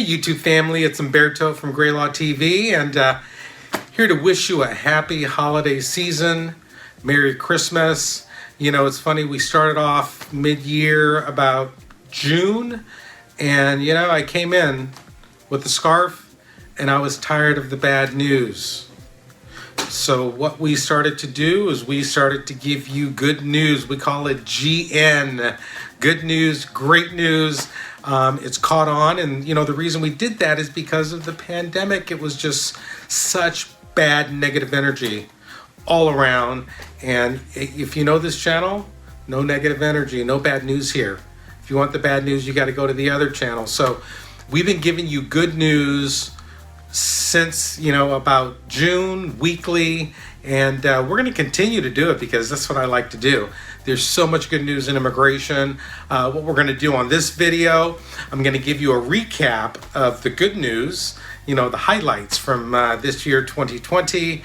YouTube family, it's Humberto from GrayLaw TV, and here to wish you a happy holiday season. Merry Christmas. You know, it's funny, we started off mid-year about June, and you know, I came in with a scarf and I was tired of the bad news. So what we started to do is we started to give you good news. We call it GN, good news, great news. It's caught on, and you know, the reason we did that is because of the pandemic. It was just such bad negative energy all around, and if you know this channel, no negative energy, no bad news here. If you want the bad news, you got to go to the other channel. So we've been giving you good news since, you know, about June, weekly, and we're going to continue to do it because that's what I like to do. There's so much good news in immigration. What we're going to do on this video, I'm going to give you a recap of the good news, you know, the highlights from this year 2020.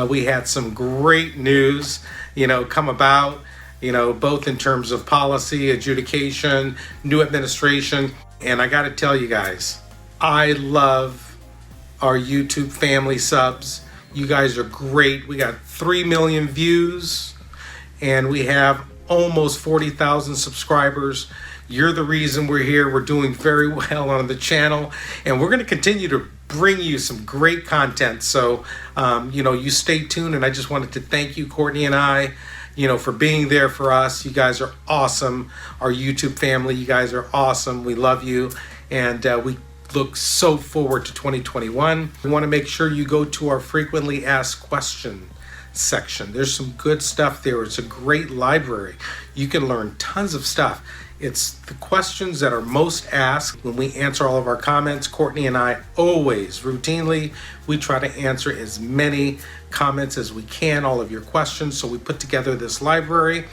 We had some great news, you know, come about, you know, both in terms of policy, adjudication, new administration, and I got to tell you guys, I love our YouTube family subs. You guys are great. We got 3 million views and we have almost 40,000 subscribers. You're the reason we're here. We're doing very well on the channel, and we're going to continue to bring you some great content. So, you know, you stay tuned, and I just wanted to thank you, Courtney and I, you know, for being there for us. You guys are awesome. Our YouTube family, you guys are awesome. We love you, and we look so forward to 2021. We want to make sure you go to our frequently asked question section. There's some good stuff there. It's a great library. You can learn tons of stuff. It's the questions that are most asked when we answer all of our comments. Courtney and I always, routinely, we try to answer as many comments as we can, all of your questions. So we put together this library.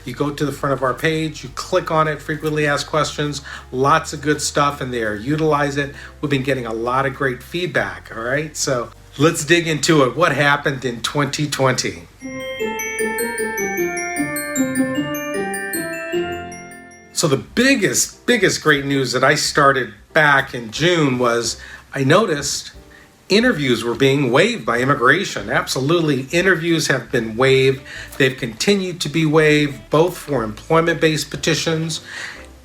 You go to the front of our page, you click on it, frequently asked questions, lots of good stuff in there. Utilize it. We've been getting a lot of great feedback, all right? So let's dig into it. What happened in 2020? So the biggest great news that I started back in June was I noticed interviews were being waived by immigration. Absolutely, interviews have been waived. They've continued to be waived, both for employment-based petitions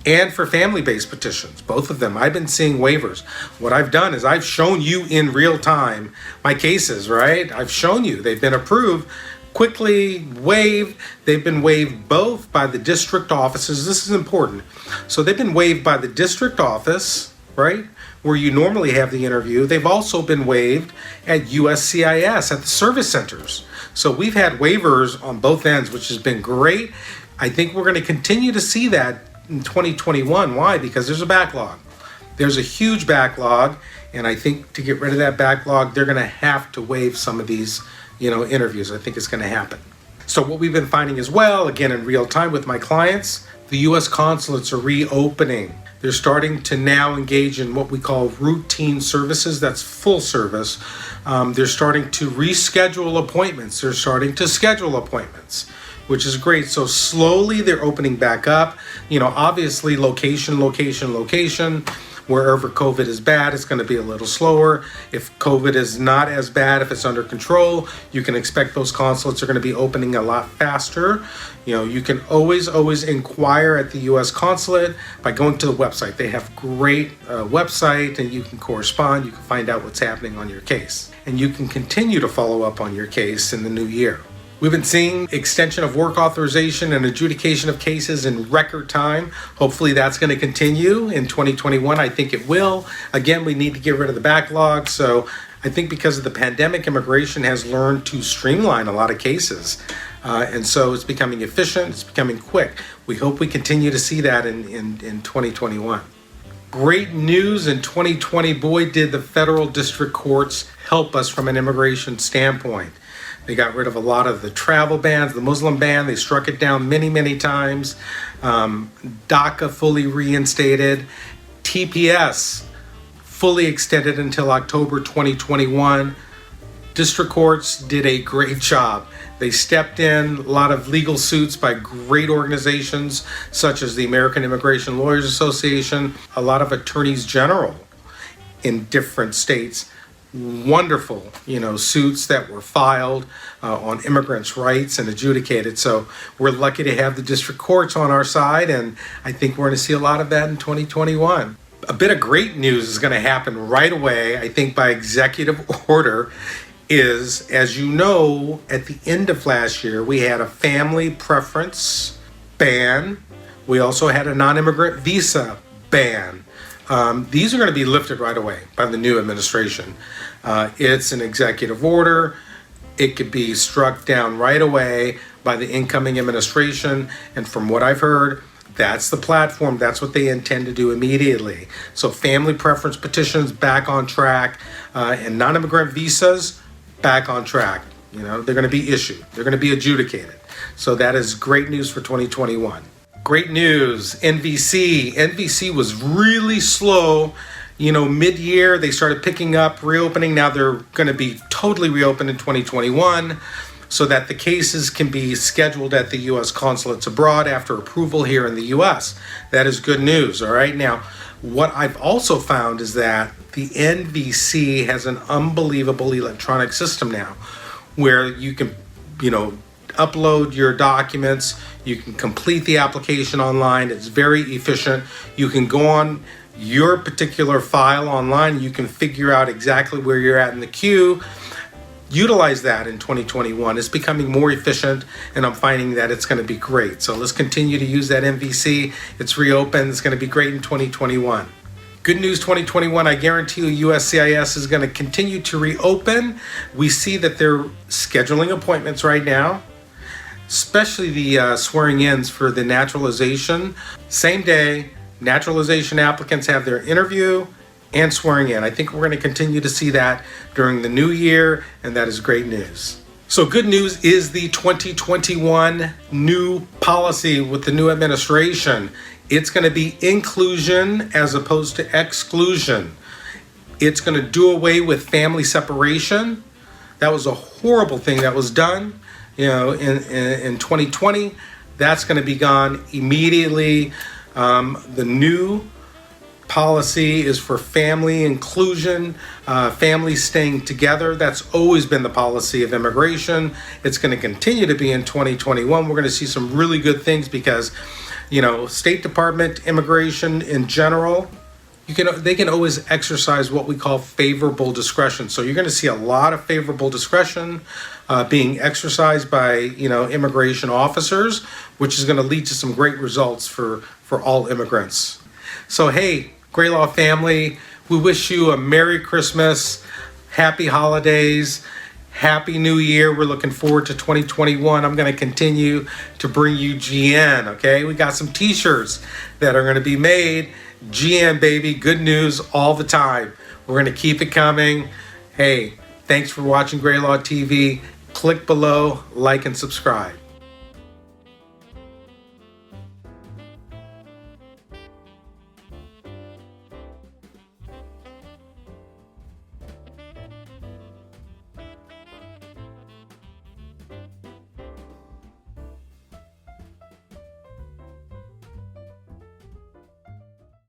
and for family-based petitions, both of them. I've been seeing waivers. What I've done is I've shown you in real time my cases, right? I've shown you they've been approved, quickly waived. They've been waived both by the district offices. This is important. So they've been waived by the district office, right, where you normally have the interview. They've also been waived at USCIS, at the service centers. So we've had waivers on both ends, which has been great. I think we're going to continue to see that in 2021. Why? Because there's a backlog. There's a huge backlog, and I think to get rid of that backlog, they're going to have to waive some of these, you know, interviews. I think it's going to happen. So what we've been finding as well, again in real time with my clients, the U.S. consulates are reopening. They're starting to now engage in what we call routine services. That's full service. They're starting to reschedule appointments. They're starting to schedule appointments, which is great. So slowly they're opening back up. You know, obviously location. Wherever COVID is bad, it's going to be a little slower. If COVID is not as bad, if it's under control, you can expect those consulates are going to be opening a lot faster. You know, you can always inquire at the U.S. consulate by going to the website. They have great website, and you can correspond. You can find out what's happening on your case, and you can continue to follow up on your case in the new year. We've been seeing extension of work authorization and adjudication of cases in record time. Hopefully that's going to continue in 2021. I think it will. Again, we need to get rid of the backlog. So I think because of the pandemic, immigration has learned to streamline a lot of cases. And so it's becoming efficient, it's becoming quick. We hope we continue to see that in 2021. Great news in 2020. Boy, did the federal district courts help us from an immigration standpoint. They got rid of a lot of the travel bans, the Muslim ban. They struck it down many times. DACA fully reinstated. TPS fully extended until October 2021. District courts did a great job. They stepped in, a lot of legal suits by great organizations such as the American Immigration Lawyers Association, a lot of attorneys general in different states. Wonderful, suits that were filed on immigrants' rights and adjudicated. So we're lucky to have the district courts on our side, and I think we're going to see a lot of that in 2021. A bit of great news is going to happen right away, I think by executive order, is, as you know, at the end of last year, we had a family preference ban. We also had a non-immigrant visa ban. These are going to be lifted right away by the new administration. It's an executive order. It could be struck down right away by the incoming administration. And from what I've heard, that's the platform. That's what they intend to do immediately. So family preference petitions back on track, and non-immigrant visas back on track. They're going to be issued. They're going to be adjudicated. So that is great news for 2021. Great news, NVC. NVC was really slow. Mid-year, they started picking up, reopening. Now they're going to be totally reopened in 2021 so that the cases can be scheduled at the U.S. consulates abroad after approval here in the U.S. That is good news, all right? Now, what I've also found is that the NVC has an unbelievable electronic system now where you can, upload your documents, you can complete the application online. It's very efficient. You can go on your particular file online. You can figure out exactly where you're at in the queue. Utilize that in 2021. It's becoming more efficient, and I'm finding that it's going to be great. So let's continue to use that MVC. It's reopened. It's going to be great in 2021. Good news 2021, I guarantee you USCIS is going to continue to reopen. We see that they're scheduling appointments right now, especially the swearing-ins for the naturalization. Same day, naturalization applicants have their interview and swearing in. I think we're going to continue to see that during the new year, and that is great news. So good news is the 2021 new policy with the new administration. It's going to be inclusion as opposed to exclusion. It's going to do away with family separation. That was a horrible thing that was done. In 2020, that's going to be gone immediately. The new policy is for family inclusion, families staying together. That's always been the policy of immigration. It's going to continue to be in 2021. We're going to see some really good things because, State Department, immigration in general, they can always exercise what we call favorable discretion. So you're going to see a lot of favorable discretion being exercised by immigration officers, which is going to lead to some great results for all immigrants. So hey, GrayLaw family, we wish you a Merry Christmas, Happy Holidays, Happy New Year. We're looking forward to 2021. I'm going to continue to bring you GN, okay? We got some t-shirts that are going to be made. GN, baby, good news all the time. We're going to keep it coming. Hey, thanks for watching GrayLaw TV. Click below, like, and subscribe.